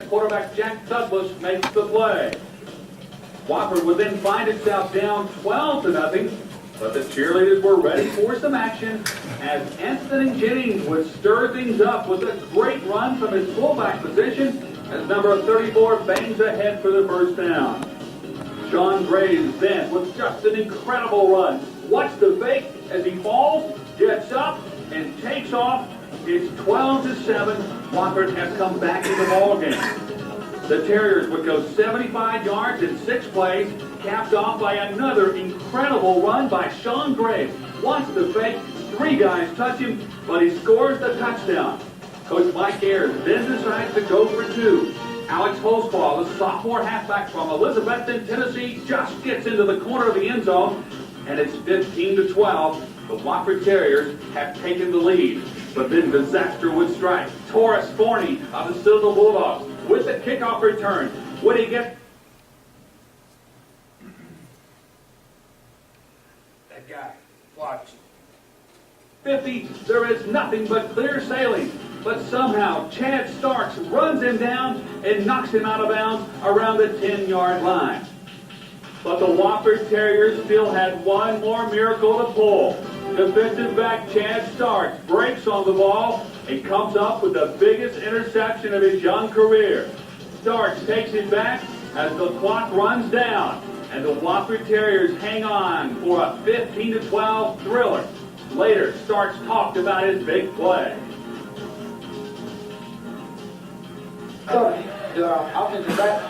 quarterback Jack Douglas makes the play. Wofford would then find itself down 12-0, but the cheerleaders were ready for some action as Anthony Jennings would stir things up with a great run from his fullback position as number 34 bangs ahead for the first down. Sean Graves then with just an incredible run. Watch the fake as he falls, gets up, and takes off. It's 12-7. Wofford has come back in the ballgame. The Terriers would go 75 yards in 6 plays, capped off by another incredible run by Sean Graves. Watch the fake. 3 guys touch him, but he scores the touchdown. Coach Mike Ayers then decides to go for 2. Alex Holzball, the sophomore halfback from Elizabethton, Tennessee, just gets into the corner of the end zone, and it's 15-12. The Wofford Terriers have taken the lead, but then disaster would strike. Taurus Forney of the Citadel Bulldogs with the kickoff return. Would he get that guy? Watch. 50? There is nothing but clear sailing. But somehow Chad Starks runs him down and knocks him out of bounds around the 10-yard line. But the Wofford Terriers still had one more miracle to pull. Defensive back Chad Starks breaks on the ball and comes up with the biggest interception of his young career. Starks takes it back as the clock runs down, and the Wofford Terriers hang on for a 15-12 thriller. Later, Starks talked about his big play. So, the offensive back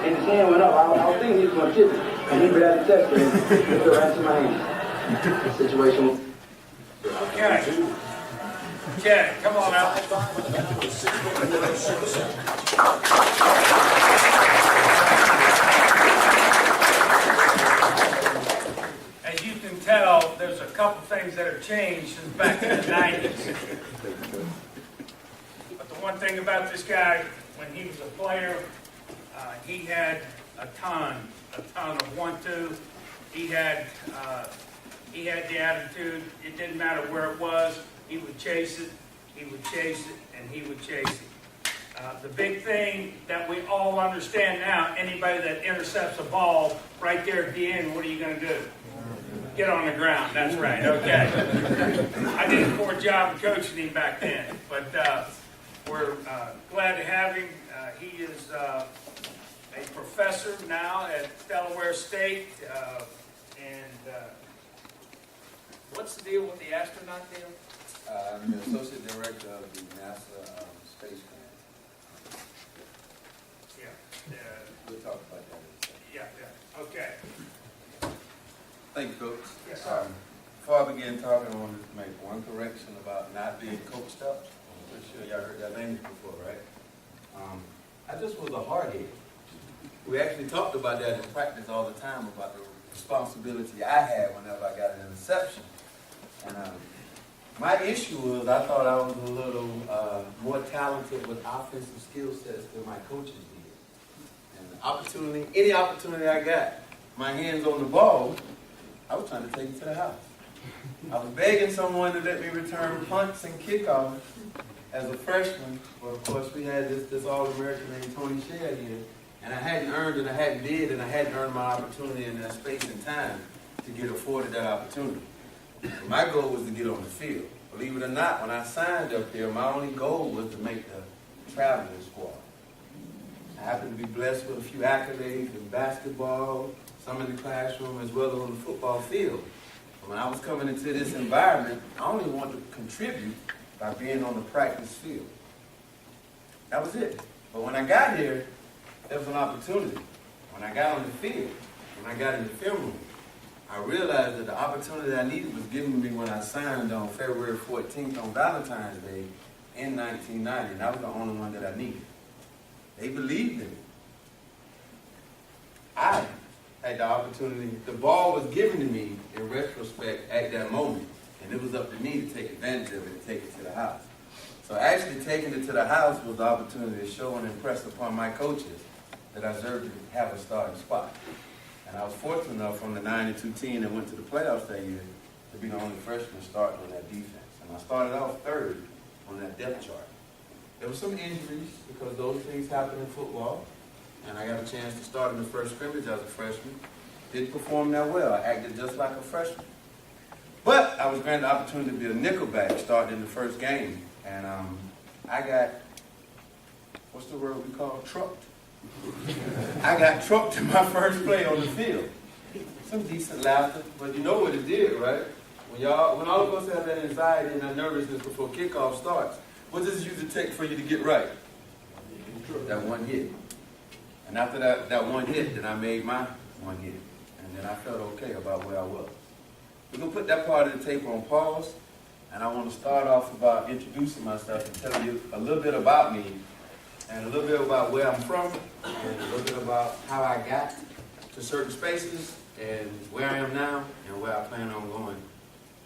and his hand went up. I was thinking he was going to chip it, and he barely touched it and fell right to my hand. Situation. Okay. Okay, come on out. As you can tell, there's a couple things that have changed since back in the 90s. But the one thing about this guy, when he was a player, he had a ton of 1-2. He had the attitude. It didn't matter where it was. He would chase it. He would chase it, and he would chase it. The big thing that we all understand now: anybody that intercepts a ball right there at the end, what are you going to do? Get on the ground. That's right. Okay. I did a poor job of coaching him back then, but we're glad to have him. He is a professor now at Delaware State, and what's the deal with the astronaut deal? I'm the associate director of the NASA space grant. Yeah. We'll talk about that in a second. Yeah. Okay. Thank you, Coach. Yes, sir. Before I begin talking, I wanted to make one correction about not being coached up. I'm pretty sure y'all heard that language before, right? I just was a hardhead. We actually talked about that in practice all the time, about the responsibility I had whenever I got an interception. And my issue was I thought I was a little more talented with offensive skill sets than my coaches did. And any opportunity I got, my hands on the ball, I was trying to take it to the house. I was begging someone to let me return punts and kickoffs as a freshman. But of course, we had this All-American named Tony Shea here, and I hadn't earned and I hadn't earned my opportunity in that space and time to get afforded that opportunity. My goal was to get on the field. Believe it or not, when I signed up here, my only goal was to make the traveling squad. I happened to be blessed with a few accolades in basketball, some in the classroom, as well as on the football field. But when I was coming into this environment, I only wanted to contribute by being on the practice field. That was it. But when I got here, there was an opportunity. When I got on the field, when I got in the film room, I realized that the opportunity I needed was given me when I signed on February 14th on Valentine's Day in 1990, and that was the only one that I needed. They believed in me. I had the opportunity. The ball was given to me in retrospect at that moment, and it was up to me to take advantage of it and take it to the house. So actually taking it to the house was the opportunity to show and impress upon my coaches that I deserved to have a starting spot. And I was fortunate enough on the 92 team that went to the playoffs that year to be the only freshman starting on that defense. And I started off third on that depth chart. There were some injuries because those things happen in football. And I got a chance to start in the first scrimmage as a freshman. Didn't perform that well. I acted just like a freshman. But I was granted the opportunity to be a nickelback starting in the first game. And I got, what's the word we call trucked? I got trucked in my first play on the field. Some decent laughter, but you know what it did, right? When all of us have that anxiety and that nervousness before kickoff starts, what does it usually take for you to get right? That one hit. And after that one hit, then I made my one hit. And then I felt okay about where I was. We're going to put that part of the tape on pause. And I want to start off about introducing myself and telling you a little bit about me and a little bit about where I'm from and a little bit about how I got to certain spaces and where I am now and where I plan on going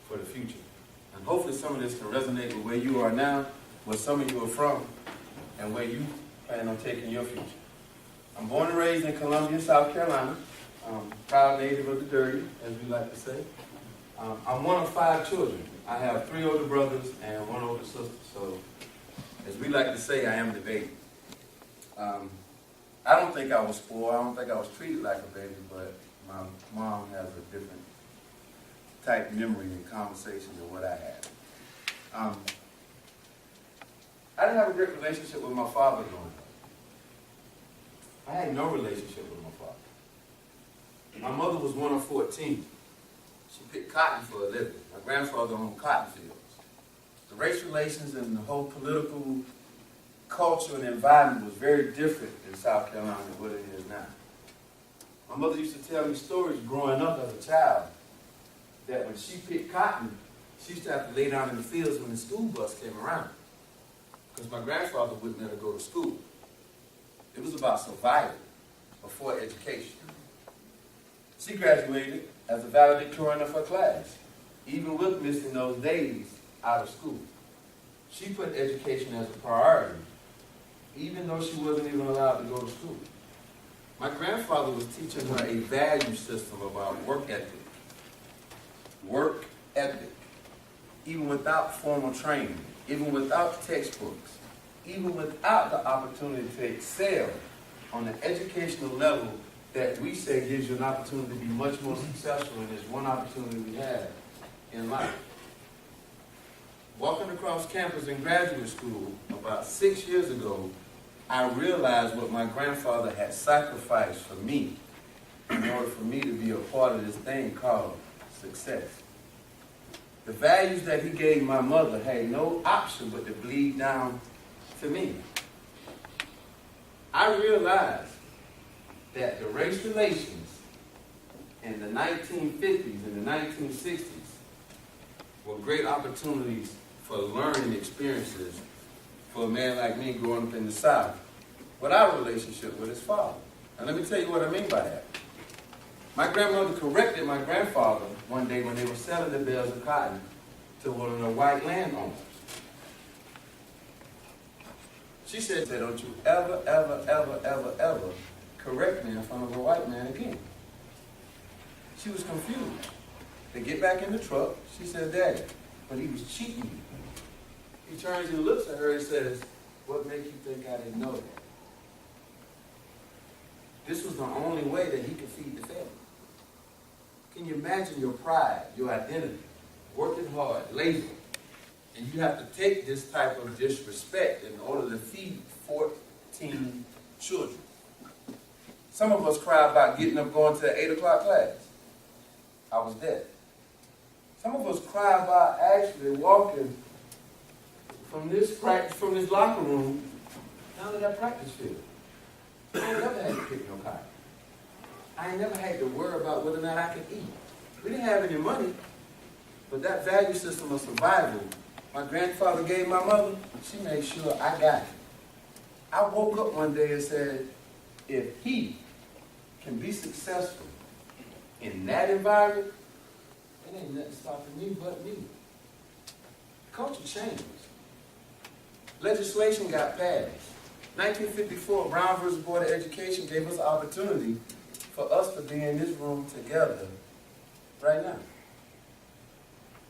for the future. And hopefully some of this can resonate with where you are now, where some of you are from, and where you plan on taking your future. I'm born and raised in Columbia, South Carolina. Proud native of the dirty, as we like to say. I'm one of 5 children. I have 3 older brothers and 1 older sister. So, as we like to say, I am the baby. I don't think I was spoiled. I don't think I was treated like a baby, but my mom has a different type memory and conversation than what I had. I didn't have a great relationship with my father growing up. I had no relationship with my father. My mother was one of 14. She picked cotton for a living. My grandfather owned cotton fields. The race relations and the whole political culture and environment was very different in South Carolina than what it is now. My mother used to tell me stories growing up as a child that when she picked cotton, she used to have to lay down in the fields when the school bus came around because my grandfather wouldn't let her go to school. It was about survival before education. She graduated as a valedictorian of her class, even with missing those days out of school. She put education as a priority, even though she wasn't even allowed to go to school. My grandfather was teaching her a value system about work ethic. Work ethic. Even without formal training, even without textbooks, even without the opportunity to excel on an educational level that we say gives you an opportunity to be much more successful, and there's one opportunity we have in life. Walking across campus in graduate school about 6 years ago, I realized what my grandfather had sacrificed for me in order for me to be a part of this thing called success. The values that he gave my mother had no option but to bleed down to me. I realized that the race relations in the 1950s and the 1960s were great opportunities for learning experiences for a man like me growing up in the South without a relationship with his father. And let me tell you what I mean by that. My grandmother corrected my grandfather one day when they were selling the bales of cotton to one of the white landowners. She said, don't you ever, ever, ever, ever, ever correct me in front of a white man again. She was confused. They get back in the truck. She said, Daddy, but he was cheating me. He turns and looks at her and says, what makes you think I didn't know that? This was the only way that he could feed the family. Can you imagine your pride, your identity, working hard, lazy, and you have to take this type of disrespect in order to feed 14 children? Some of us cry about getting up going to the 8 o'clock class. I was there. Some of us cry about actually walking from this locker room down to that practice field. I ain't never had to pick no cotton. I ain't never had to worry about whether or not I could eat. We didn't have any money, but that value system of survival my grandfather gave my mother, she made sure I got it. I woke up one day and said, if he can be successful in that environment, it ain't nothing stopping me but me. Culture changed. Legislation got passed. 1954, Brown versus Board of Education gave us an opportunity for us to be in this room together right now.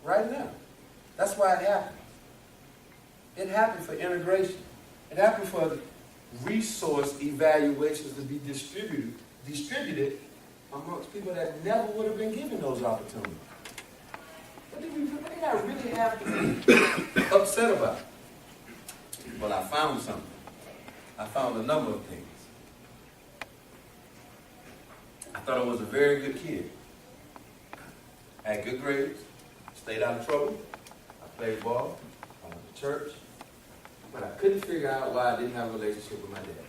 Right now. That's why it happened. It happened for integration. It happened for resource evaluations to be distributed amongst people that never would have been given those opportunities. What did I really have to be upset about? Well, I found something. I found a number of things. I thought I was a very good kid. I had good grades, stayed out of trouble, I played ball, I went to church, but I couldn't figure out why I didn't have a relationship with my dad.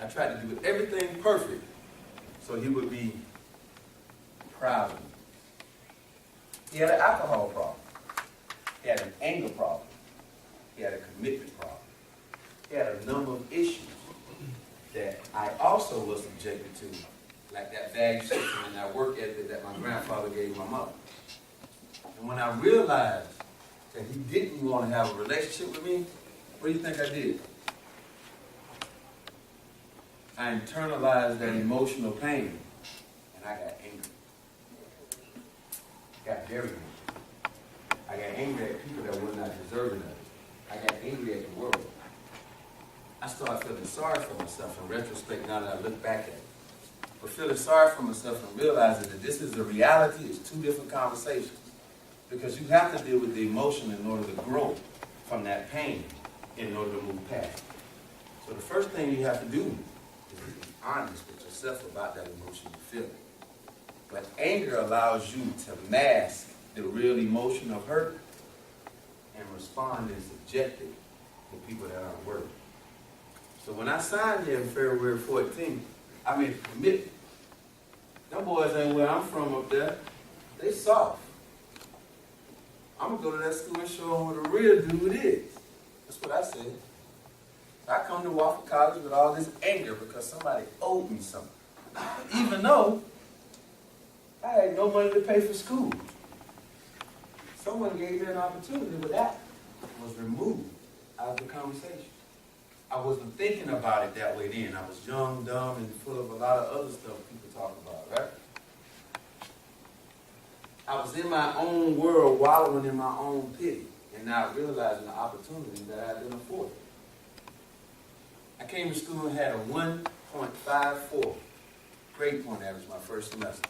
I tried to do everything perfect so he would be proud of me. He had an alcohol problem. He had an anger problem. He had a commitment problem. He had a number of issues that I also was subjected to, like that value system and that work ethic that my grandfather gave my mother. And when I realized that he didn't want to have a relationship with me, what do you think I did? I internalized that emotional pain, and I got angry. I got very angry. I got angry at people that were not deserving of it. I got angry at the world. I started feeling sorry for myself in retrospect now that I look back at it. But feeling sorry for myself and realizing that this is a reality is two different conversations. Because you have to deal with the emotion in order to grow from that pain in order to move past. So the first thing you have to do is be honest with yourself about that emotion you're feeling. But anger allows you to mask the real emotion of hurt and respond in subjective to people that aren't worthy. So when I signed here in February 14th, I made a commitment. Them boys ain't where I'm from up there. They soft. I'm going to go to that school and show them what a real dude is. That's what I said. So I come to Wofford College with all this anger because somebody owed me something. Even though I had no money to pay for school. Someone gave me an opportunity, but that was removed out of the conversation. I wasn't thinking about it that way then. I was young, dumb, and full of a lot of other stuff people talk about, right? I was in my own world, wallowing in my own pity, and not realizing the opportunity that I'd been afforded. I came to school and had a 1.54 grade point average my first semester.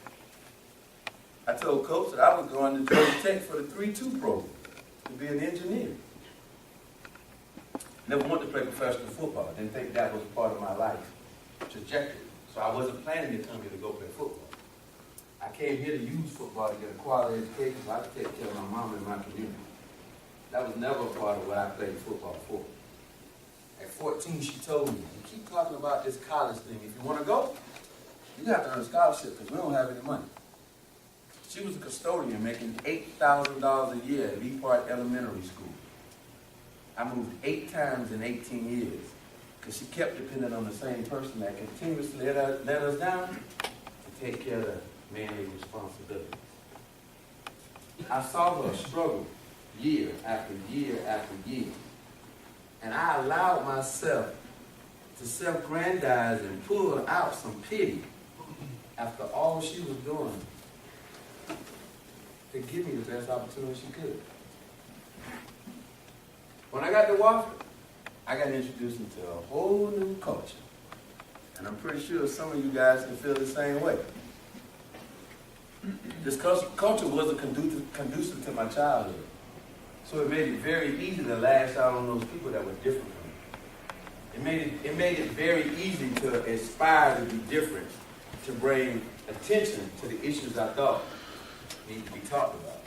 I told Coach that I was going to Georgia Tech for the 3-2 program to be an engineer. Never wanted to play professional football. Didn't think that was part of my life trajectory. So I wasn't planning to come here to go play football. I came here to use football to get a quality education so I could take care of my mom and my community. That was never a part of what I played football for. At 14, she told me, you keep talking about this college thing. If you want to go, you have to earn a scholarship because we don't have any money. She was a custodian making $8,000 a year at Lee Park Elementary School. I moved 8 times in 18 years because she kept depending on the same person that continuously let us down to take care of the manly responsibilities. I saw her struggle year after year after year. And I allowed myself to self-grandize and pull out some pity after all she was doing to give me the best opportunity she could. When I got to Wofford, I got introduced into a whole new culture. And I'm pretty sure some of you guys can feel the same way. This culture wasn't conducive to my childhood. So it made it very easy to lash out on those people that were different from me. It made it very easy to aspire to be different, to bring attention to the issues I thought needed to be talked about.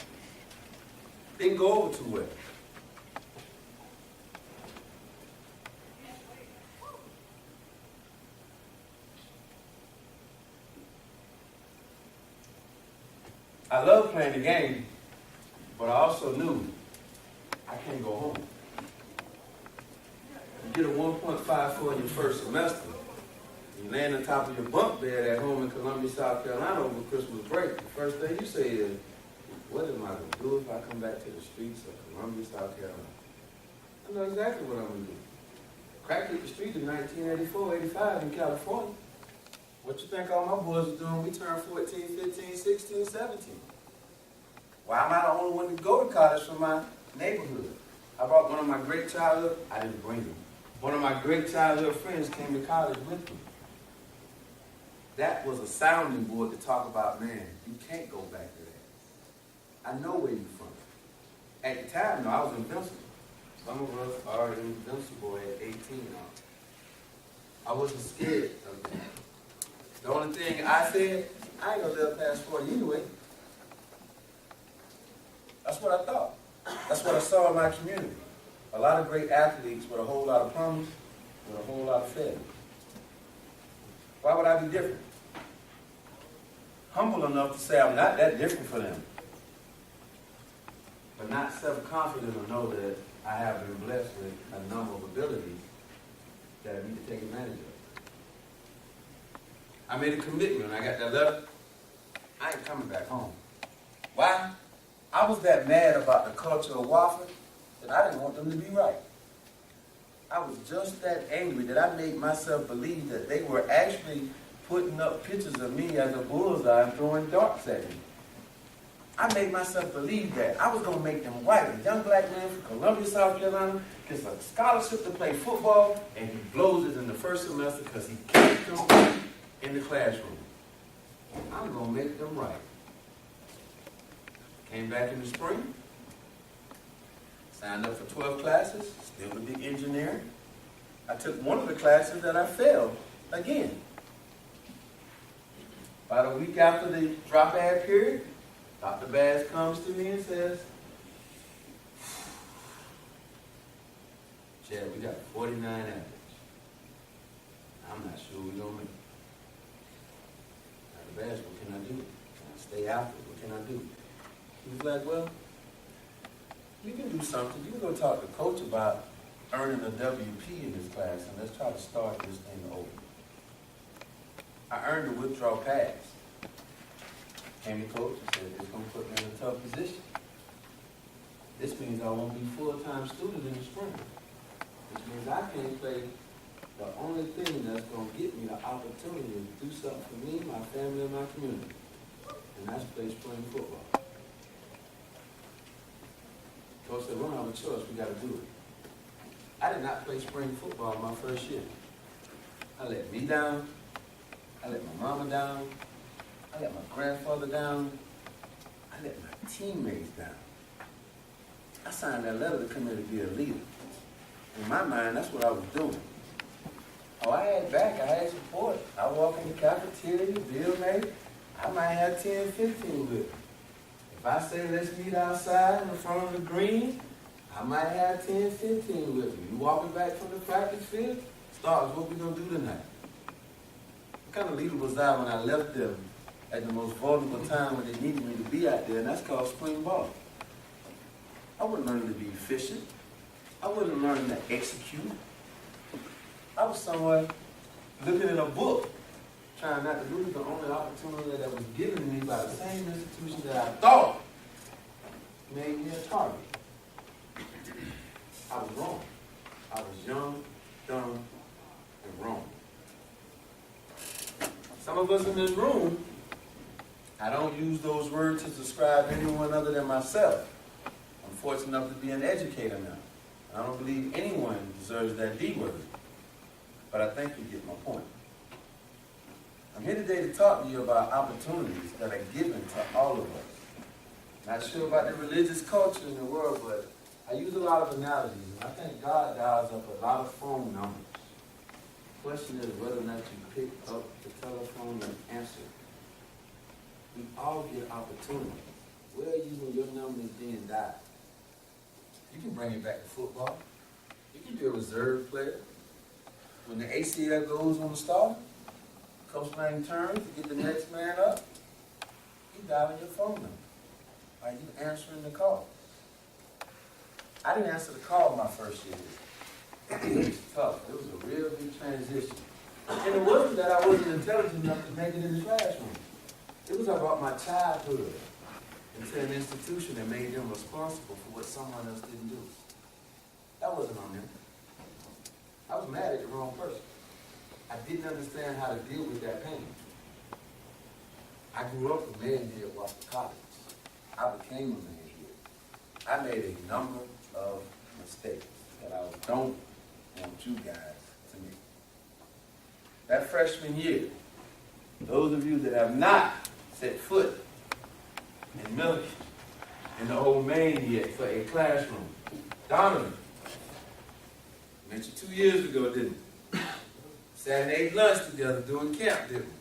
Didn't go over too well. I loved playing the game, but I also knew I can't go home. You get a 1.54 in your first semester, you land on top of your bunk bed at home in Columbia, South Carolina over Christmas break. The first thing you say is, what am I going to do if I come back to the streets of Columbia, South Carolina? I know exactly what I'm going to do. Crack hit the street in 1984, 85 in California. What you think all my boys are doing? We turned 14, 15, 16, 17. Why am I the only one to go to college from my neighborhood? I brought one of my great childhood. I didn't bring him. One of my great childhood friends came to college with me. That was a sounding board to talk about, man, you can't go back to that. I know where you're from. At the time, though, I was invincible. Some of us are invincible at 18 now. I wasn't scared of that. The only thing I said, I ain't gonna live past 40 anyway. That's what I thought. That's what I saw in my community. A lot of great athletes with a whole lot of promise, with a whole lot of failure. Why would I be different? Humble enough to say I'm not that different for them. But not self-confident to know that I have been blessed with a number of abilities that I need to take advantage of. I made a commitment when I got that letter. I ain't coming back home. Why? I was that mad about the culture of Wofford that I didn't want them to be right. I was just that angry that I made myself believe that they were actually putting up pictures of me as a bullseye and throwing darts at me. I made myself believe that. I was going to make them white. A young black man from Columbia, South Carolina, gets a scholarship to play football, and he blows it in the first semester because he can't compete in the classroom. I'm going to make them right. Came back in the spring, signed up for 12 classes, still a big engineering. I took one of the classes that I failed again. About a week after the drop ad period, Dr. Bass comes to me and says, Chad, we got 49 average. I'm not sure we're going to make it. Dr. Bass, what can I do? Can I stay after? What can I do? He was like, well, you can do something. You can go talk to coach about earning a WP in this class, and let's try to start this thing over. I earned a withdrawal pass. Came to coach and said, it's going to put me in a tough position. This means I won't be a full-time student in the spring. Which means I can't play the only thing that's going to get me the opportunity to do something for me, my family, and my community. And that's play spring football. Coach said, we don't have a choice, we got to do it. I did not play spring football my first year. I let me down. I let my mama down. I let my grandfather down. I let my teammates down. I signed that letter to come here to be a leader. In my mind, that's what I was doing. Oh, I had back, I had support. I walk in the cafeteria, bill mate, I might have 10, 15 with me. If I say let's meet outside in front of the green, I might have 10, 15 with me. You walking back from the practice field? Stars, what we gonna do tonight? What kind of leader was I when I left them at the most vulnerable time when they needed me to be out there, and that's called spring ball. I wasn't learning to be efficient. I wasn't learning to execute. I was somewhere looking at a book, trying not to lose the only opportunity that was given to me by the same institution that I thought made me a target. I was wrong. I was young, dumb, and wrong. Some of us in this room, I don't use those words to describe anyone other than myself. I'm fortunate enough to be an educator now. I don't believe anyone deserves that D word. But I think you get my point. I'm here today to talk to you about opportunities that are given to all of us. Not sure about the religious culture in the world, but I use a lot of analogies. And I think God dials up a lot of phone numbers. The question is whether or not you pick up the telephone and answer. We all get opportunities. Where are you when your number is being dialed? You can bring it back to football. You can be a reserve player. When the ACL goes on the start, Coach Lang turns to get the next man up, you dialing your phone number. Are you answering the call? I didn't answer the call my first year. It was tough. It was a real big transition. And it wasn't that I wasn't intelligent enough to make it in the classroom. It was about my childhood into an institution that made them responsible for what someone else didn't do. That wasn't on them. I was mad at the wrong person. I didn't understand how to deal with that pain. I grew up a man here at Wofford College. I became a man here. I made a number of mistakes that I don't want you guys to make. That freshman year, those of you that have not set foot in Milliken, in the old main yet for a classroom, Donovan, met you 2 years ago, didn't we? Sat and ate lunch together doing camp, didn't we?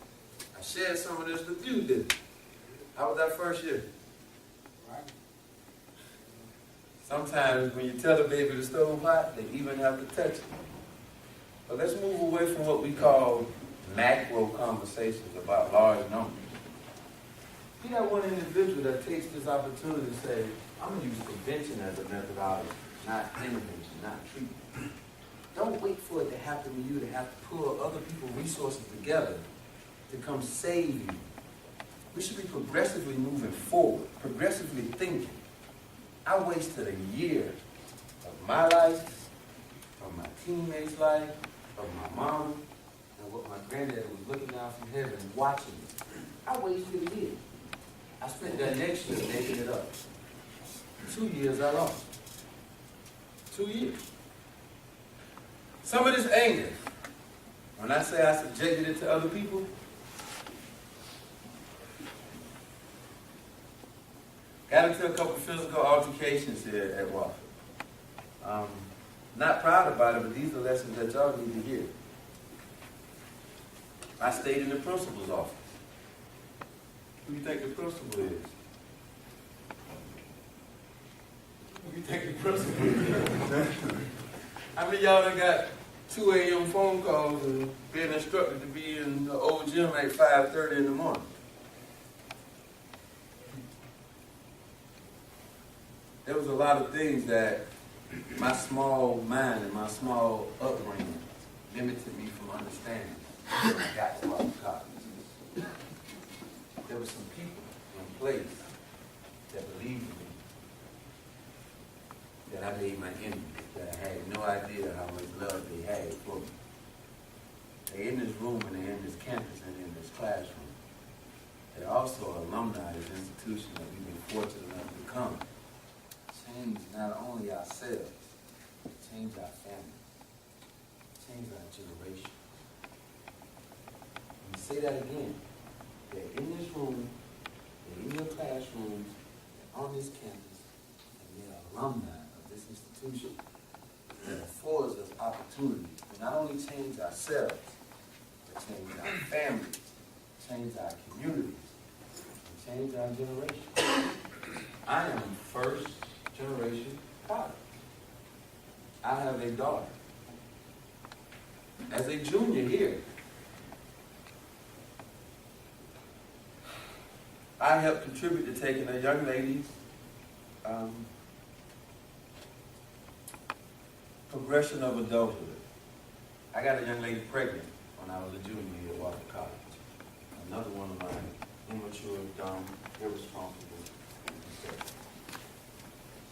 I shared some of this with you, didn't I? How was that first year? Sometimes when you tell a baby to stove hot, they even have to touch it. But let's move away from what we call macro conversations about large numbers. Be that one individual that takes this opportunity to say, I'm going to use prevention as a methodology, not intervention, not treatment. Don't wait for it to happen to you to have to pull other people's resources together to come save you. We should be progressively moving forward, progressively thinking. I wasted a year of my life, of my teammates' life, of my mom, and what my granddad was looking down from heaven watching me. I wasted a year. I spent that next year making it up. 2 years I lost. 2 years. Some of this anger, when I say I subjected it to other people, got into a couple of physical altercations here at Wofford. Not proud about it, but these are lessons that y'all need to hear. I stayed in the principal's office. Who do you think the principal is? Who do you think the principal is? How many of y'all done got 2 a.m. phone calls and being instructed to be in the old gym at 5:30 in the morning? There was a lot of things that my small mind and my small upbringing limited me from understanding when I got to college. There were some people in place that believed in me, that I made my enemy, that I had no idea how much love they had for me. They're in this room and they're in this campus and in this classroom. They're also alumni of this institution that we've been fortunate enough to come. Change not only ourselves, but change our family, change our generation. Let me say that again. They're in this room, they're in your classrooms, they're on this campus, and they're alumni of this institution that affords us opportunity to not only change ourselves, but change our families, change our communities, and change our generation. I am first generation college. I have a daughter. As a junior here, I helped contribute to taking a young lady's progression of adulthood. I got a young lady pregnant when I was a junior here at Wofford College. Another one of my immature, dumb, irresponsible mistakes.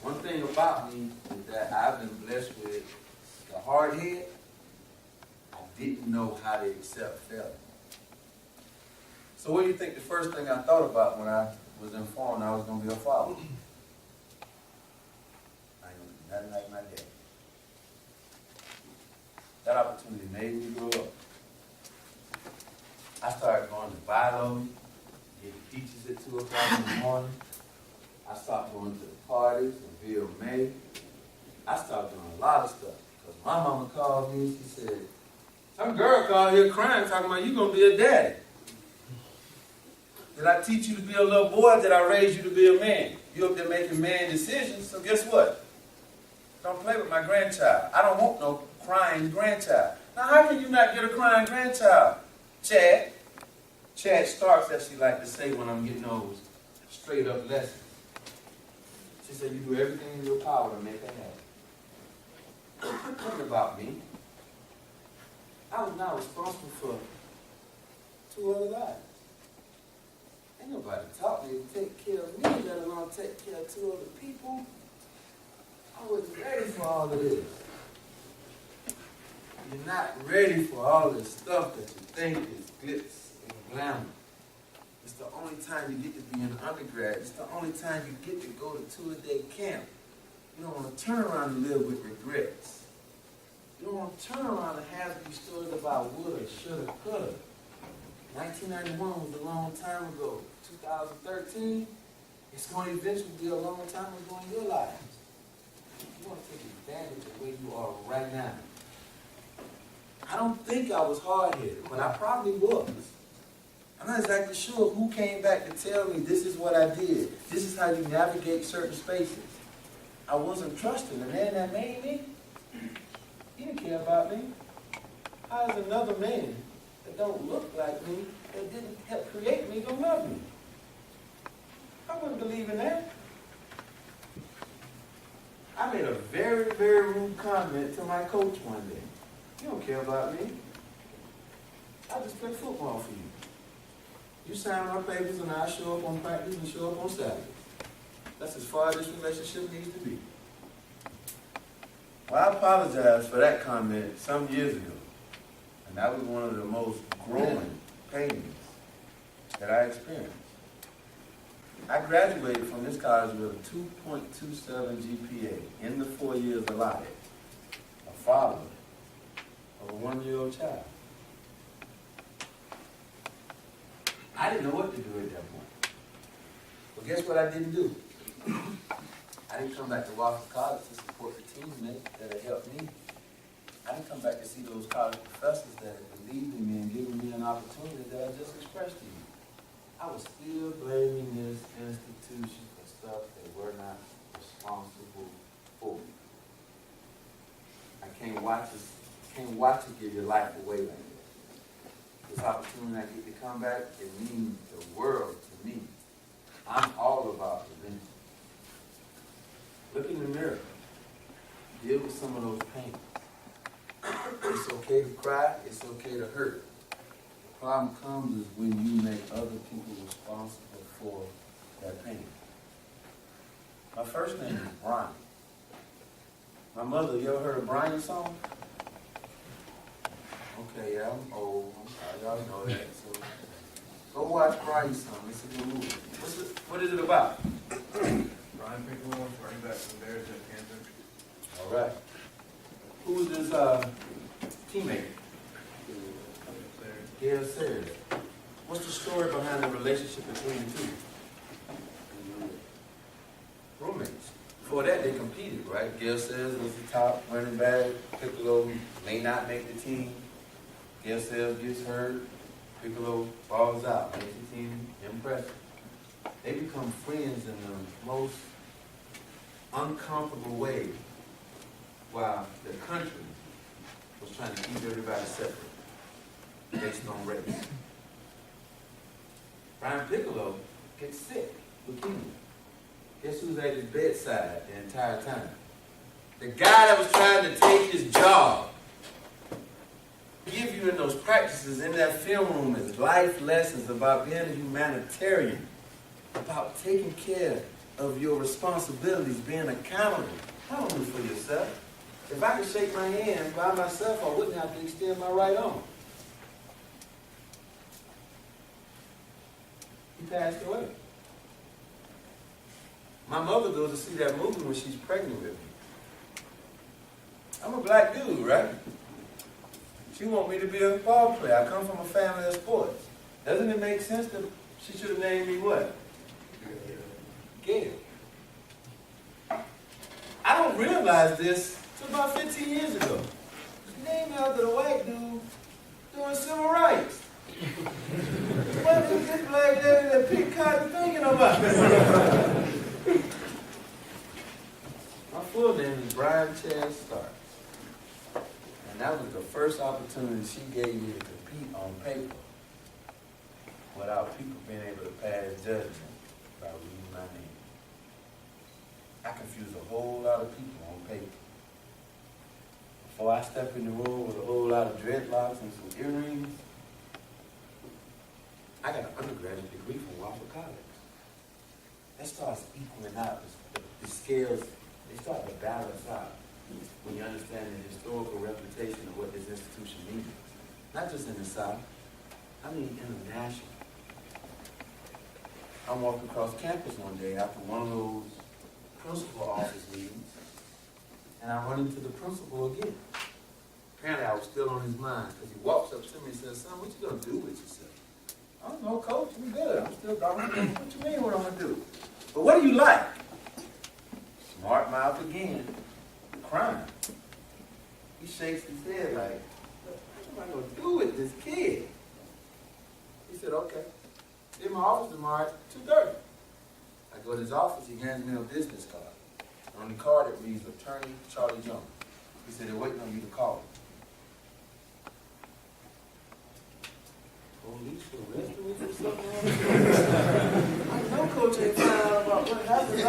One thing about me is that I've been blessed with the hard head. I didn't know how to accept failure. So what do you think the first thing I thought about when I was informed I was going to be a father? I ain't gonna do nothing like my dad. That opportunity made me grow up. I started going to Bilo, getting peaches at 2 o'clock in the morning. I stopped going to the parties in Ville May. I stopped doing a lot of stuff. Because my mama called me and she said, some girl called here crying, talking about you going to be a daddy. Did I teach you to be a little boy? Did I raise you to be a man? You up there making man decisions, so guess what? Don't play with my grandchild. I don't want no crying grandchild. Now, how can you not get a crying grandchild? Chad. Chad Starks, as she like to say when I'm getting those straight up lessons. She said, you do everything in your power to make that happen. It wasn't about me. I was now responsible for 2 other lives. Ain't nobody taught me to take care of me, let alone take care of 2 other people. I wasn't ready for all of this. You're not ready for all this stuff that you think is glitz and glamour. It's the only time you get to be an undergrad. It's the only time you get to go to 2-a-day camp. You don't want to turn around and live with regrets. You don't want to turn around and have these stories about woulda, shoulda, coulda. 1991 was a long time ago. 2013, it's going to eventually be a long time ago in your lives. You want to take advantage of where you are right now. I don't think I was hard-headed, but I probably was. I'm not exactly sure who came back to tell me this is what I did. This is how you navigate certain spaces. I wasn't trusting. The man that made me, he didn't care about me. How is another man that don't look like me, that didn't help create me, gonna love me? I wouldn't believe in that. I made a very, very rude comment to my coach one day. You don't care about me. I just play football for you. You sign my papers and I show up on practice and show up on Saturday. That's as far as this relationship needs to be. Well, I apologize for that comment some years ago. And that was one of the most growing pains that I experienced. I graduated from this college with a 2.27 GPA in the 4 years allotted. A father of a 1-year-old child. I didn't know what to do at that point. But guess what I didn't do? I didn't come back to Wofford College to support the teammates that had helped me. I didn't come back to see those college professors that had believed in me and given me an opportunity that I just expressed to you. I was still blaming this institution for stuff they were not responsible for. I can't watch you give your life away like that. This opportunity I get to come back, it means the world to me. I'm all about revenge. Look in the mirror. Deal with some of those pains. It's okay to cry. It's okay to hurt. The problem comes is when you make other people responsible for that pain. My first name is Brian. My mother, you ever heard of Brian's song? Okay, yeah, I'm old. I'm sorry, y'all know that. So go watch Brian's song. It's a good movie. What is it about? Brian Pickle, running back from the Bears at Kansas. All right. Who is this teammate? Gail Sayers. What's the story behind the relationship between the two? Roommates. Before that, they competed, right? Gail Sayers was the top running back. Piccolo may not make the team. Gail Sayers gets hurt. Piccolo falls out. Makes the team impressive. They become friends in the most uncomfortable way while the country was trying to keep everybody separate based on race. Brian Piccolo gets sick, leukemia. Guess who's at his bedside the entire time? The guy that was trying to take his job. Give you in those practices in that film room is life lessons about being a humanitarian, about taking care of your responsibilities, being accountable. Not only for yourself. If I could shake my hand by myself, I wouldn't have to extend my right arm. He passed away. My mother goes to see that movie when she's pregnant with me. I'm a black dude, right? She wants me to be a ball player. I come from a family of sports. Doesn't it make sense that she should have named me what? Gail. I don't realize this until about 15 years ago. She named me after the white dude doing civil rights. What is this black lady that picked cotton thinking about? My full name is Brian Chad Starks. And that was the first opportunity she gave me to compete on paper without people being able to pass judgment by reading my name. I confused a whole lot of people on paper. Before I step in the room with a whole lot of dreadlocks and some earrings, I got an undergraduate degree from Wofford College. That starts equaling out. The scales, they start to balance out when you understand the historical reputation of what this institution means. Not just in the South, I mean international. I walked across campus one day after one of those principal office meetings, and I run into the principal again. Apparently I was still on his mind because he walks up to me and says, son, what you gonna do with yourself? I don't know, coach, I'm good. I'm still going. What you mean what I'm gonna do? But what do you like? Smart mouth again, crying. He shakes his head like, what am I gonna do with this kid? He said, okay. In my office tomorrow at 2:30. I go to his office, he hands me a business card. And on the card it reads, Attorney Charlie Jones. He said, they're waiting on you to call him. Police arrested me for something? I know Coach ain't found out about what happened.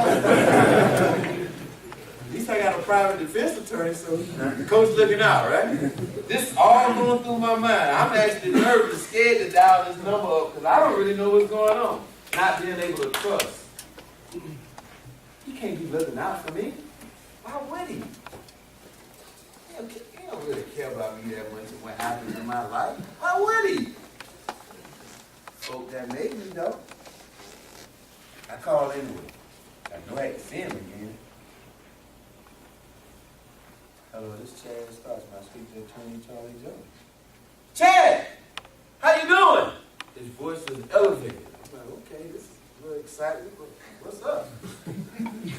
At least I got a private defense attorney, so the coach looking out, right? This is all going through my mind. I'm actually nervous, scared to dial this number up because I don't really know what's going on. Not being able to trust. He can't be looking out for me. Why would he? He don't really care about me that much and what happens in my life. Why would he? Hope that made me though. I called anyway. I know I had to see him again. Hello, this is Chad Starks. I speak to Attorney Charlie Jones. Chad! How you doing? His voice is elevated. I'm like, okay, this is really exciting. What's up?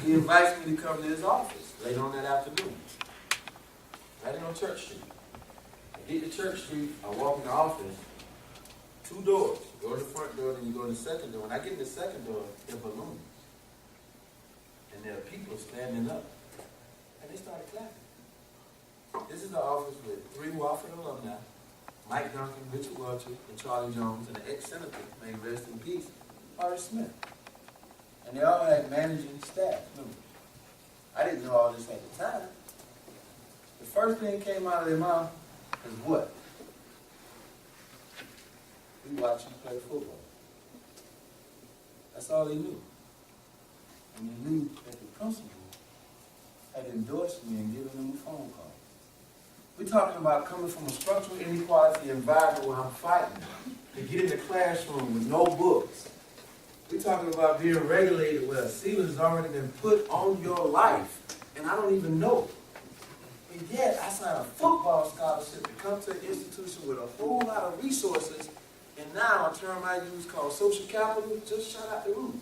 He invites me to come to his office later on that afternoon. Right on Church Street. I get to Church Street, I walk in the office, 2 doors. You go to the front door, then you go to the second door. When I get in the second door, there are balloons. And there are people standing up. And they started clapping. This is the office with 3 Wofford alumni, Mike Duncan, Richard Welcher, and Charlie Jones, and an ex-senator named rest in peace, Harry Smith. And they all had managing staff members. I didn't know all this at the time. The first thing that came out of their mouth is what? We watch you play football. That's all they knew. And they knew that the principal had endorsed me and given them a phone call. We're talking about coming from a structural inequality environment where I'm fighting to get in the classroom with no books. We're talking about being regulated where a ceiling has already been put on your life, and I don't even know it. But yet, I signed a football scholarship to come to an institution with a whole lot of resources, and now a term I use called social capital just shut out the room.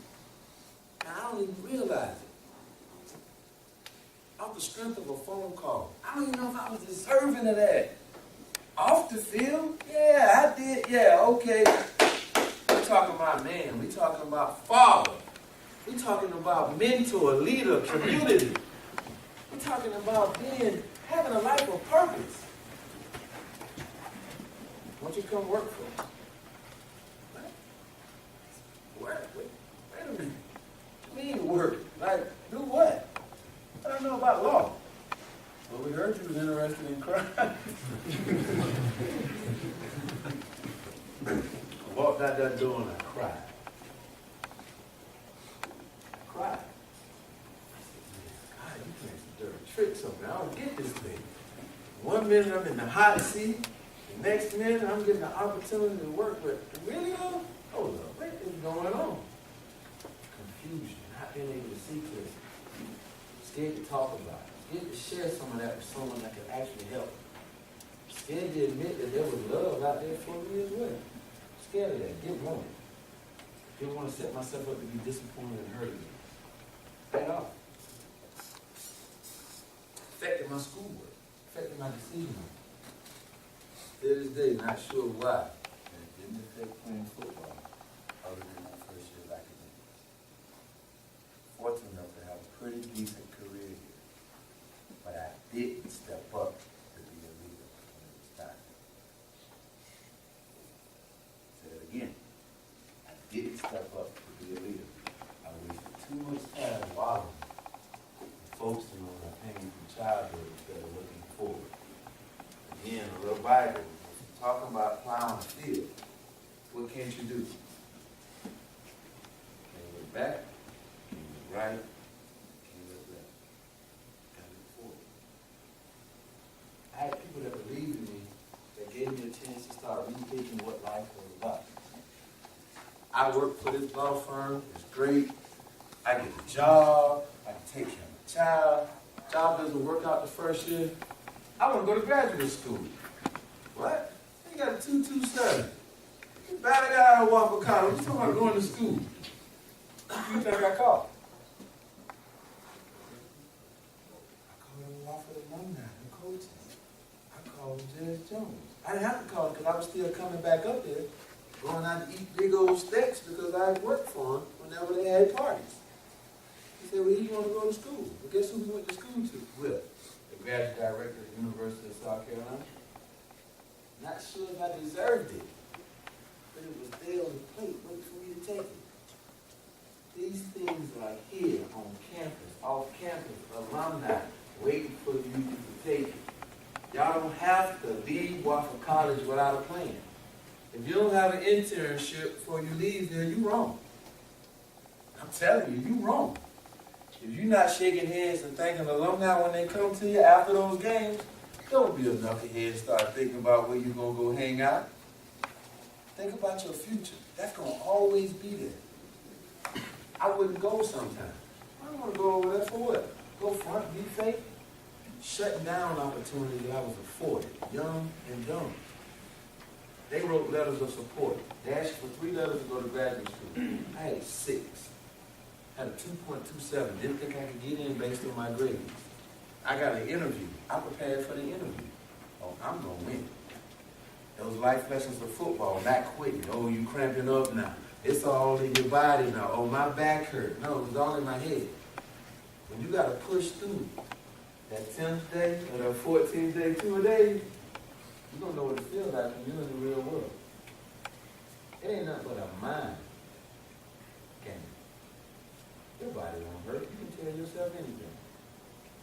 And I don't even realize it. Off the strength of a phone call. I don't even know if I was deserving of that. Off the field? Yeah, I did. Yeah, okay. We're talking about man. We're talking about father. We're talking about mentor, leader, community. We're talking about having a life of purpose. Why don't you come work for us? Wait a minute. What do you mean work? Like, do what? I don't know about law. Well, we heard you was interested in crime. I walked out that door and I cried. I cried. I said, man, God, you playing some dirty tricks on me. I don't get this thing. 1 minute I'm in the hot seat. The next minute I'm getting the opportunity to work with. Really? Hold up. What is going on? Confusion. Not being able to see clearly. Scared to talk about it. Scared to share some of that with someone that could actually help. Scared to admit that there was love out there for me as well. Scared of that. Didn't want it. Didn't want to set myself up to be disappointed and hurt again. Right off. Affected my schoolwork. Affected my decision. To this day, not sure why. And it didn't affect playing football other than my first year of academics. Fortunate enough to have a pretty decent career here. But I didn't step up to be a leader when it was time. Say it again. I didn't step up to be a leader. I wasted too much time wallowing and focusing on my pain from childhood instead of looking forward. Again, a little Bible, talking about plowing the field. What can't you do? Can you look back? Can you look right? Can you look left? Can you look forward? I had people that believed in me, that gave me a chance to start rethinking what life was about. I work for this law firm. It's great. I get a job. I can take care of my child. Job doesn't work out the first year. I want to go to graduate school. What? You got a 227. You better got out of Wofford College. You talking about going to school? You think I called? I called Wofford alumni, the coaches. I called Judge Jones. I didn't have to call him because I was still coming back up there, going out to eat big old steaks because I worked for him whenever they had parties. He said, well, he want to go to school. Well, guess who he went to school with? The graduate director of the University of South Carolina. Not sure if I deserved it, but it was there on the plate waiting for me to take it. These things are here on campus, off campus, alumni, waiting for you to take it. Y'all don't have to leave Wofford College without a plan. If you don't have an internship before you leave there, you're wrong. I'm telling you, you're wrong. If you're not shaking hands and thanking alumni when they come to you after those games, don't be a knucklehead and start thinking about where you're going to go hang out. Think about your future. That's going to always be there. I wouldn't go sometimes. I don't want to go over there for what? Go front, be fake? Shutting down opportunities that I was afforded, young and dumb. They wrote letters of support. They asked for 3 letters to go to graduate school. I had 6. I had a 2.27. Didn't think I could get in based on my grades. I got an interview. I prepared for the interview. Oh, I'm going to win. Those life lessons of football, not quitting. Oh, you cramping up now. It's all in your body now. Oh, my back hurt. No, it was all in my head. When you got to push through that 10th day or that 14th day, 2 a day, you're going to know what it feels like when you're in the real world. It ain't nothing but a mind game. Your body won't hurt. You can tell yourself anything.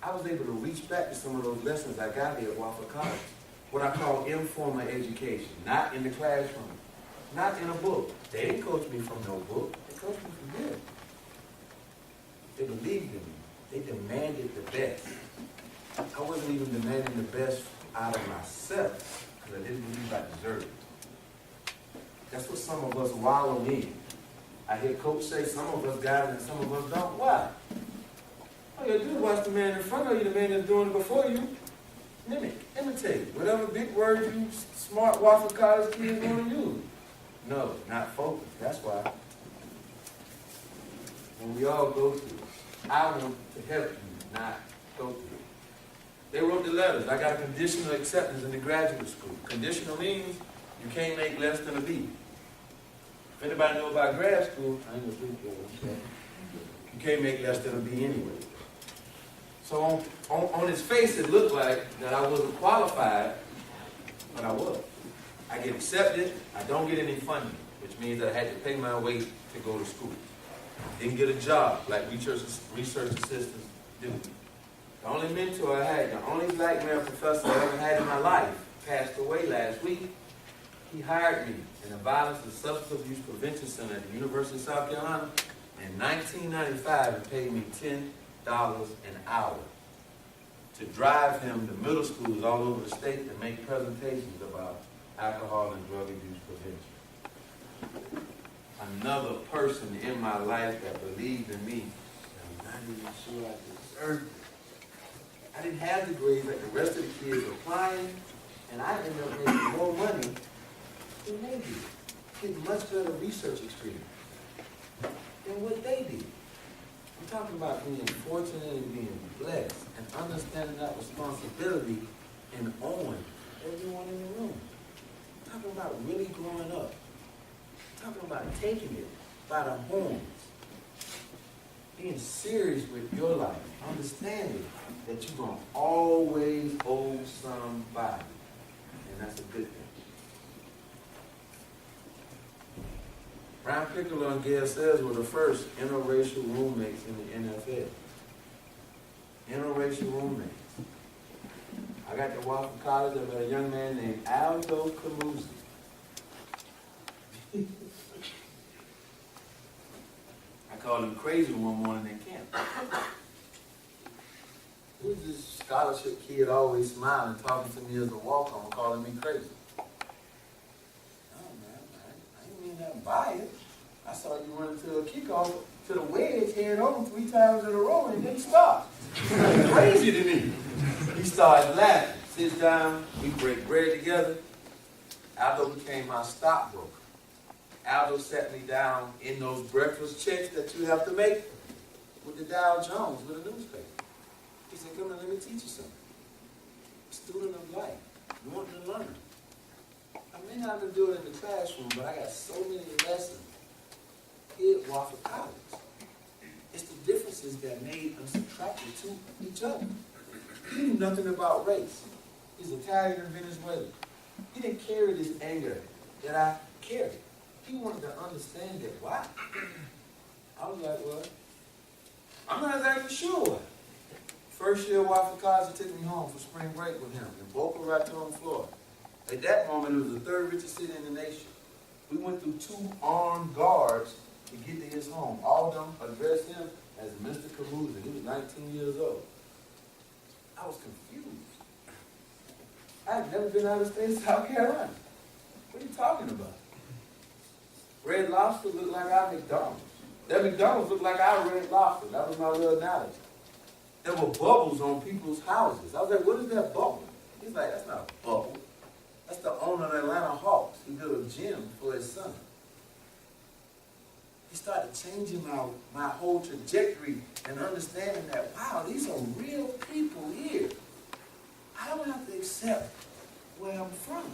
I was able to reach back to some of those lessons I got here at Wofford College. What I call informal education. Not in the classroom. Not in a book. They didn't coach me from no book. They coached me from here. They believed in me. They demanded the best. I wasn't even demanding the best out of myself because I didn't believe I deserved it. That's what some of us wallow in. I hear Coach say some of us got it and some of us don't. Why? All you gotta do is watch the man in front of you, the man that's doing it before you. Mimic, imitate, whatever big words you smart Wofford College kids want to use. No, not focus. That's why. When we all go through it, I want to help you not go through it. They wrote the letters. I got a conditional acceptance in the graduate school. Conditional means you can't make less than a B. If anybody know about grad school, I ain't gonna do that. You can't make less than a B anyway. So on its face, it looked like that I wasn't qualified, but I was. I get accepted. I don't get any funding, which means that I had to pay my way to go to school. Didn't get a job like research assistants do. The only mentor I had, the only black male professor I ever had in my life, passed away last week. He hired me in the Violence and Substance Abuse Prevention Center at the University of South Carolina in 1995 and paid me $10 an hour to drive him to middle schools all over the state and make presentations about alcohol and drug abuse prevention. Another person in my life that believed in me, and I'm not even sure I deserved it. I didn't have the grades like the rest of the kids applying, and I ended up making more money than they did. Getting much better research experience than what they did. I'm talking about being fortunate and being blessed and understanding that responsibility and owning everyone in the room. I'm talking about really growing up. I'm talking about taking it by the horns. Being serious with your life. Understanding that you're going to always owe somebody. And that's a good thing. Brian Piccolo and Gail Sayers were the first interracial roommates in the NFL. Interracial roommates. I got to Wofford College. I met a young man named Aldo Camusi. I called him crazy one morning in camp. He was this scholarship kid always smiling, talking to me as a walk-on, calling me crazy. I didn't mean that by it. I saw you run into a kickoff to the wedge head on 3 times in a row and didn't stop. Crazy to me. He started laughing. Sit down, we break bread together. Aldo became my stockbroker. Aldo sat me down in those breakfast checks that you have to make with the Dow Jones, with a newspaper. He said, come on, let me teach you something. Student of life, wanting to learn. I may not have been doing it in the classroom, but I got so many lessons here at Wofford College. It's the differences that made us attracted to each other. He knew nothing about race. He's Italian and Venezuelan. He didn't carry this anger that I carried. He wanted to understand that. Why? I was like, well, I'm not exactly sure why. First year Wofford College, he took me home for spring break with him in Boca Raton, Florida. At that moment, it was the third richest city in the nation. We went through 2 armed guards to get to his home. All of them addressed him as Mr. Caruso. He was 19 years old. I was confused. I had never been out of state of South Carolina. What are you talking about? Red Lobster looked like our McDonald's. That McDonald's looked like our Red Lobster. That was my little analogy. There were bubbles on people's houses. I was like, what is that bubble? He's like, that's not a bubble. That's the owner of the Atlanta Hawks. He built a gym for his son. He started changing my whole trajectory and understanding that, wow, these are real people here. I don't have to accept where I'm from.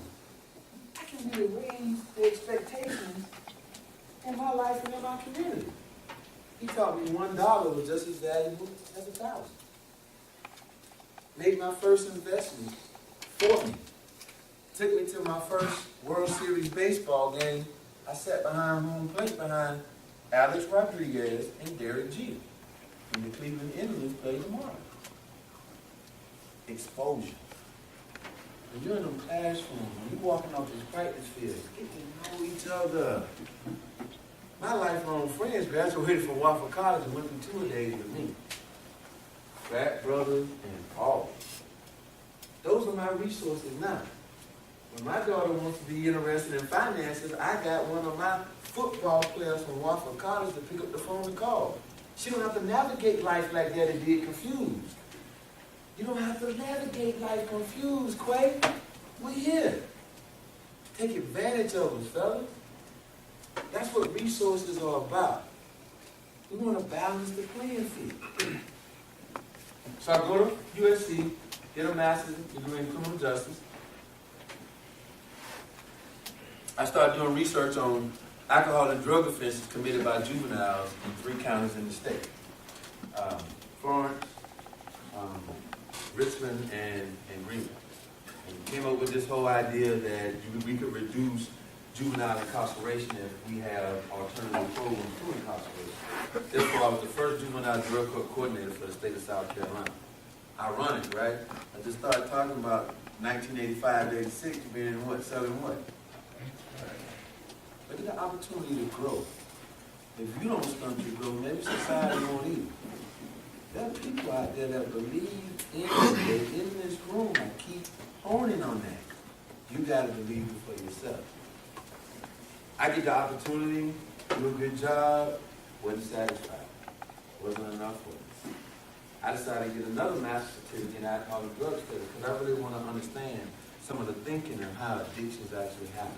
I can really raise the expectations in my life and in my community. He taught me $1 was just as valuable as 1,000. Made my first investment for me. Took me to my first World Series baseball game. I sat behind home plate behind Alex Rodriguez and Derek Jeter. And the Cleveland Indians played tomorrow. Exposure. When you're in a classroom, when you're walking off this practice field, get to know each other. My lifelong friends graduated from Wofford College and went through 2 days with me. Frat Brothers and Paul. Those are my resources now. When my daughter wants to be interested in finances, I got one of my football players from Wofford College to pick up the phone and call. She don't have to navigate life like that and get confused. You don't have to navigate life confused, Quay. We're here. Take advantage of us, fellas. That's what resources are about. We want to balance the playing field. So I go to USC, get a master's degree in criminal justice. I started doing research on alcohol and drug offenses committed by juveniles in 3 counties in the state. Florence, Richmond, and Greenville. And came up with this whole idea that we could reduce juvenile incarceration if we have alternative programs to incarceration. Therefore, I was the first juvenile drug court coordinator for the state of South Carolina. Ironic, right? I just started talking about 1985 to 86 being what, selling what? Look at the opportunity to grow. If you don't stunt your growth, maybe society won't either. There are people out there that believe in this room. I keep honing on that. You got to believe it for yourself. I get the opportunity, do a good job, wasn't satisfied. Wasn't enough for me. I decided to get another master's certificate in alcohol and drug studies because I really want to understand some of the thinking and how addictions actually happen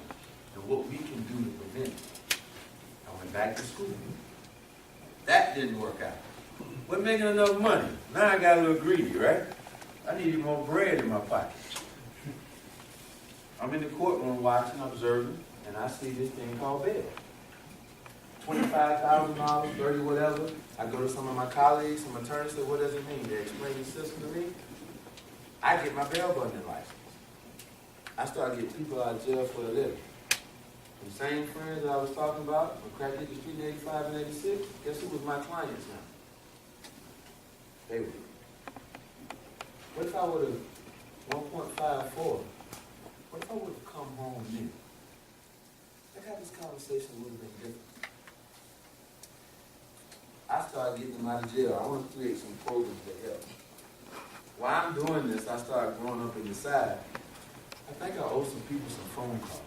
and what we can do to prevent it. I went back to school. That didn't work out. Wasn't making enough money. Now I got a little greedy, right? I needed more bread in my pocket. I'm in the courtroom watching, observing, and I see this thing called bail. $25,000, $30,000, whatever. I go to some of my colleagues, some attorneys, say, what does it mean? They explain the system to me. I get my bail bonding license. I start getting people out of jail for a living. The same friends that I was talking about, when crack hit the street in 85 and 86, guess who was my clients now? They were. What if I would have 1.54? What if I would have come home new? Look how this conversation would have been different. I started getting them out of jail. I want to create some programs to help. While I'm doing this, I started growing up and decide, I think I owe some people some phone calls.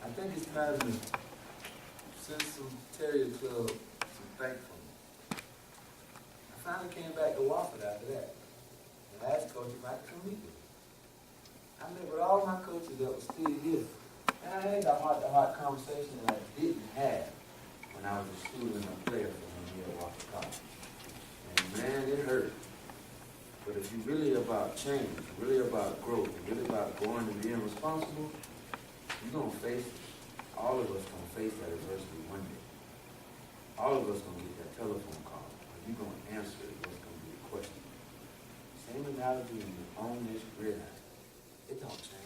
I think it's time to send some Terrier Club some thankfulness. I finally came back to Wofford after that. And I asked Coach if I could come meet with him. I met with all my coaches that were still here. And I had that heart-to-heart conversation that I didn't have when I was a student and a player for him here at Wofford College. And man, it hurt. But if you're really about change, really about growth, really about going and being responsible, you're going to face it. All of us going to face that adversity one day. All of us going to get that telephone call. And you're going to answer it. What's going to be the question? Same analogy when you own this grid. It don't change.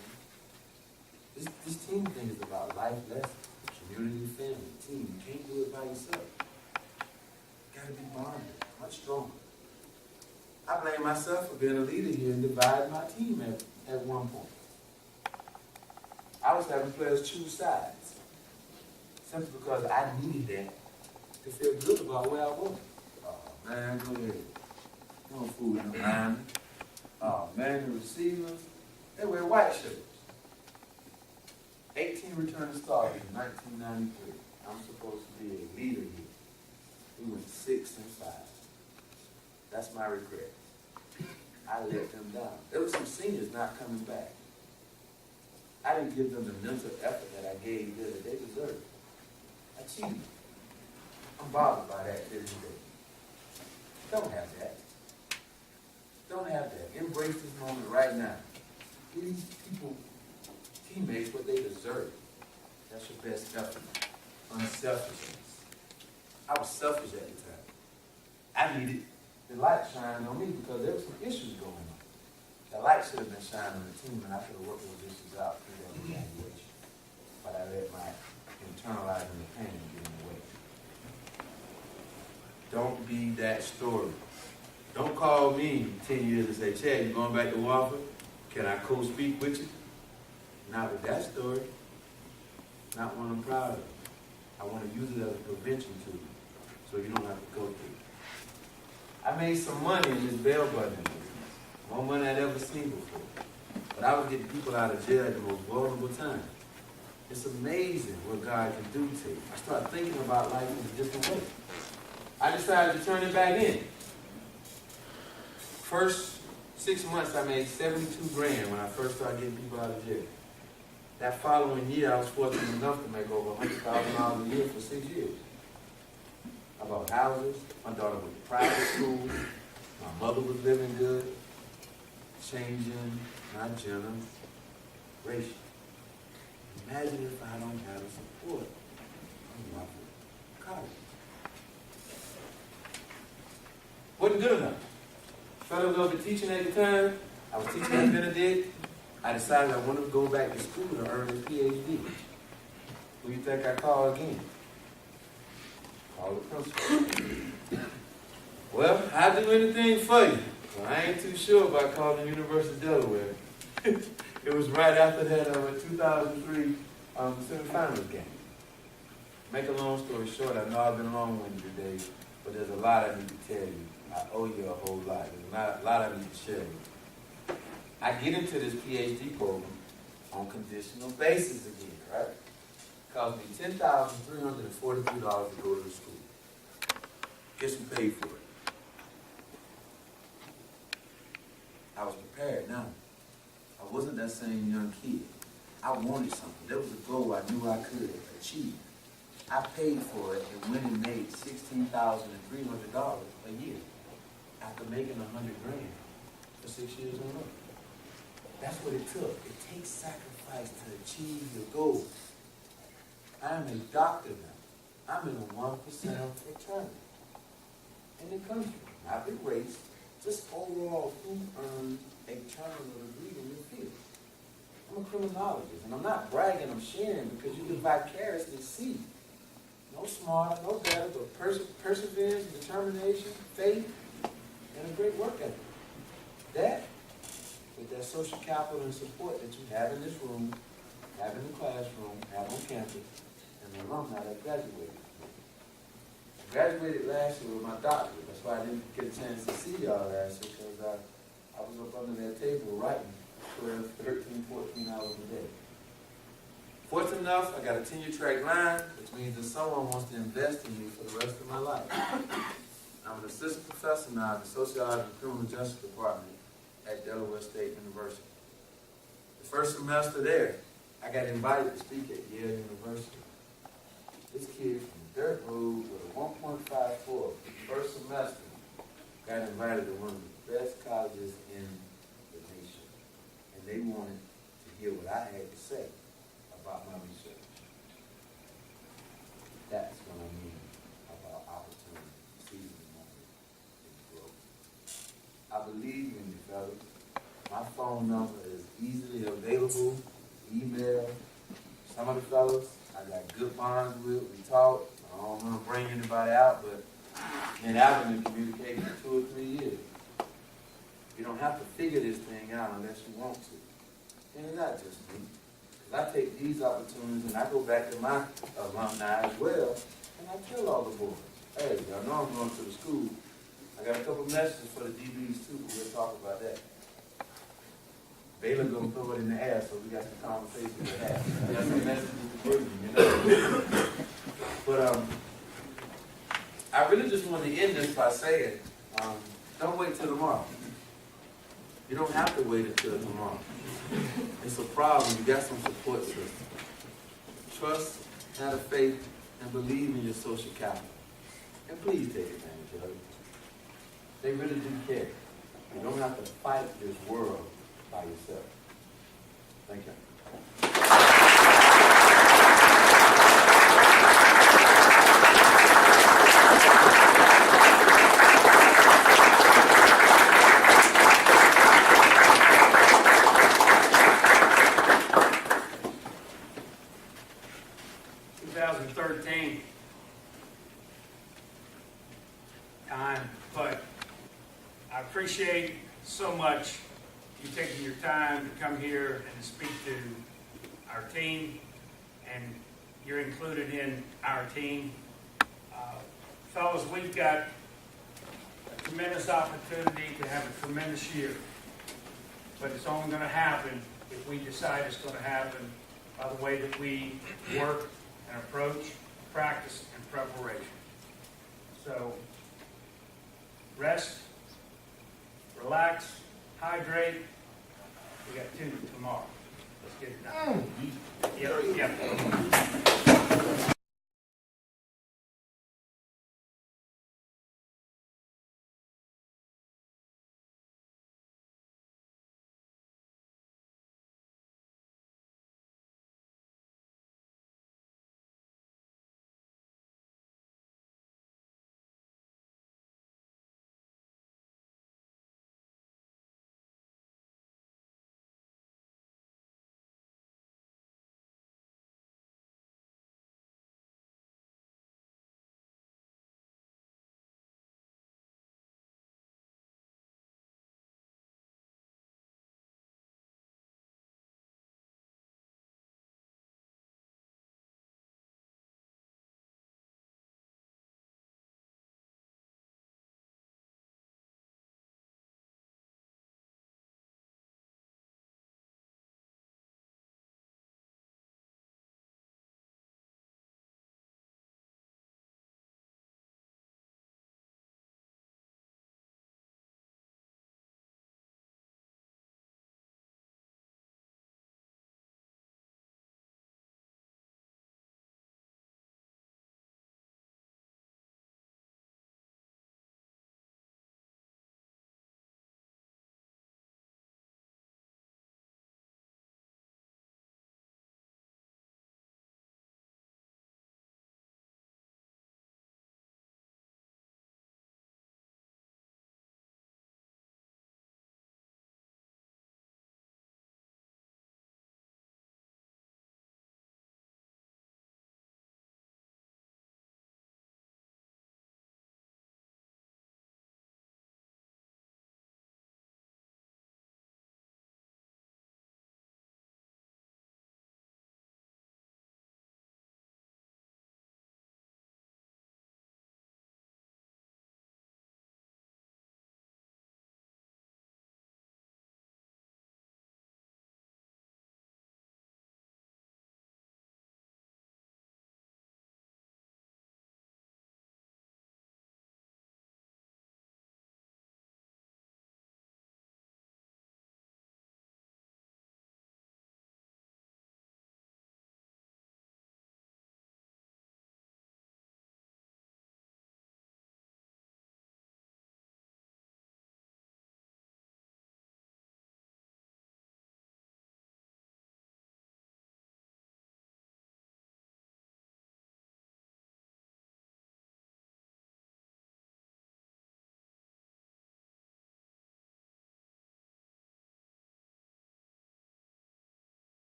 This team thing is about life lessons, community, family, team. You can't do it by yourself. You got to be bonded, much stronger. I blame myself for being a leader here and dividing my team at one point. I was having players choose sides simply because I needed that to feel good about where I was. Oh, man, go ahead. No food in the line. Oh, man, the receivers, they wear white shirts. 18 returning starters in 1993. I'm supposed to be a leader here. We went 6-5. That's my regret. I let them down. There were some seniors not coming back. I didn't give them the mental effort that I gave them that they deserved. I cheated. I'm bothered by that to this day. Don't have that. Don't have that. Embrace this moment right now. Give these people, teammates, what they deserve. That's your best effort. Unselfishness. I was selfish at the time. I needed the light shining on me because there were some issues going on. The light should have been shining on the team, and I could have worked those issues out through that evaluation. But I let my internalizing the pain get in the way. Don't be that story. Don't call me 10 years and say, Chad, you going back to Wofford? Can I co-speak with you? Not with that story. Not one I'm proud of. I want to use it as a prevention tool so you don't have to go through it. I made some money in this bail button business. More money I'd ever seen before. But I was getting people out of jail at the most vulnerable time. It's amazing what God can do to you. I started thinking about life in a different way. I decided to turn it back in. First 6 months, I made $72,000 when I first started getting people out of jail. That following year, I was fortunate enough to make over $100,000 a year for 6 years. I bought houses. My daughter went to private school. My mother was living good. Changing, not generation. Imagine if I don't have the support of my college. Wasn't good enough. Fell in love with teaching at the time. I was teaching at Benedict. I decided I wanted to go back to school to earn a PhD. Who do you think I called again? Call the principal. Well, I'll do anything for you. Well, I ain't too sure about calling the University of Delaware. It was right after that 2003 semifinals game. Make a long story short, I know I've been long-winded today, but there's a lot I need to tell you. I owe you a whole lot. There's a lot I need to share with you. I get into this PhD program on conditional basis again, right? It cost me $10,343 to go to the school. Guess who paid for it? I was prepared now. I wasn't that same young kid. I wanted something. There was a goal I knew I could achieve. I paid for it and went and made $16,300 a year after making $100,000 for 6 years in a row. That's what it took. It takes sacrifice to achieve your goals. I'm a doctor now. I'm in a 1% fraternity in the country, not the race, just overall who earned a terminal degree in your field. I'm a criminologist, and I'm not bragging, I'm sharing because you can vicariously see. No smarter, no better, but perseverance, determination, faith, and a great work ethic. That, with that social capital and support that you have in this room, have in the classroom, have on campus, and the alumni that graduated. I graduated last year with my doctorate. That's why I didn't get a chance to see y'all last year, because I was up under that table writing 12, 13, 14 hours a day. Fortunate enough, I got a tenure-track line, which means that someone wants to invest in me for the rest of my life. I'm an assistant professor now in the Sociology and Criminal Justice Department at Delaware State University. The first semester there, I got invited to speak at Yale University. This kid from Dirt Road with a 1.54 first semester got invited to one of the best colleges in the nation. And they wanted to hear what I had to say about my research. That's what I mean about opportunity, seizing the moment, and growth. I believe in you, fellas. My phone number is easily available, email. Some of the fellas I got good bonds with, we talk. I don't want to bring anybody out, but man, I've been in communication for 2 or 3 years. You don't have to figure this thing out unless you want to. And it's not just me. Because I take these opportunities and I go back to my alumni as well, and I tell all the boys, hey, y'all know I'm going to the school. I got a couple messages for the DBs too, but we'll talk about that. Baylor gonna throw it in the air, so we got some conversation to have. We got some messages to bring you, you know. But I really just want to end this by saying, don't wait till tomorrow. You don't have to wait until tomorrow. It's a problem. You got some support system. Trust, have faith, and believe in your social capital. And please take advantage of it. They really do care. You don't have to fight this world by yourself. Thank you. 2013 time, but I appreciate so much you taking your time to come here and speak to our team, and you're included in our team. Fellas, we've got a tremendous opportunity to have a tremendous year, but it's only going to happen if we decide it's going to happen by the way that we work and approach, practice, and preparation. So, rest, relax, hydrate. We got 2 tomorrow. Let's get it done. Yep.